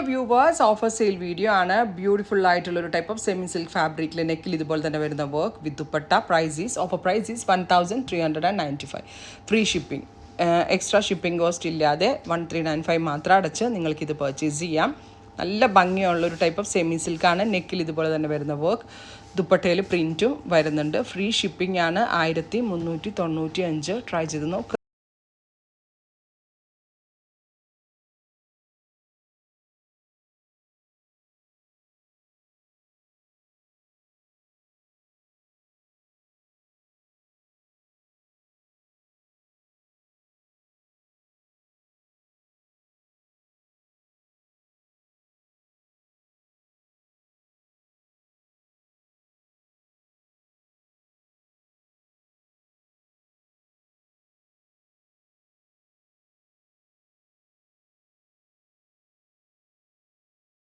Viewers, offer sale video ആണ്. Beautiful ആയിട്ടുള്ള ഒരു ടൈപ്പ് ഓഫ് സെമി സിൽക്ക് ഫാബ്രിക്കിൽ നെക്കിൽ ഇതുപോലെ തന്നെ വരുന്ന work with dupatta. Offer price is 1395. Free shipping, extra shipping cost ഇല്ലാതെ 1395 മാത്രം അടച്ച് നിങ്ങൾക്കിത് പർച്ചേസ് ചെയ്യാം. നല്ല ഭംഗിയുള്ളൊരു ടൈപ്പ് ഓഫ് സെമി സിൽക്കാണ്. നെക്കിൽ ഇതുപോലെ തന്നെ വരുന്ന വർക്ക്, ദുപ്പട്ടയിൽ പ്രിൻറ്റും വരുന്നുണ്ട്. ഫ്രീ ഷിപ്പിംഗ് ആണ്. 1395. ട്രൈ ചെയ്ത് നോക്കുക.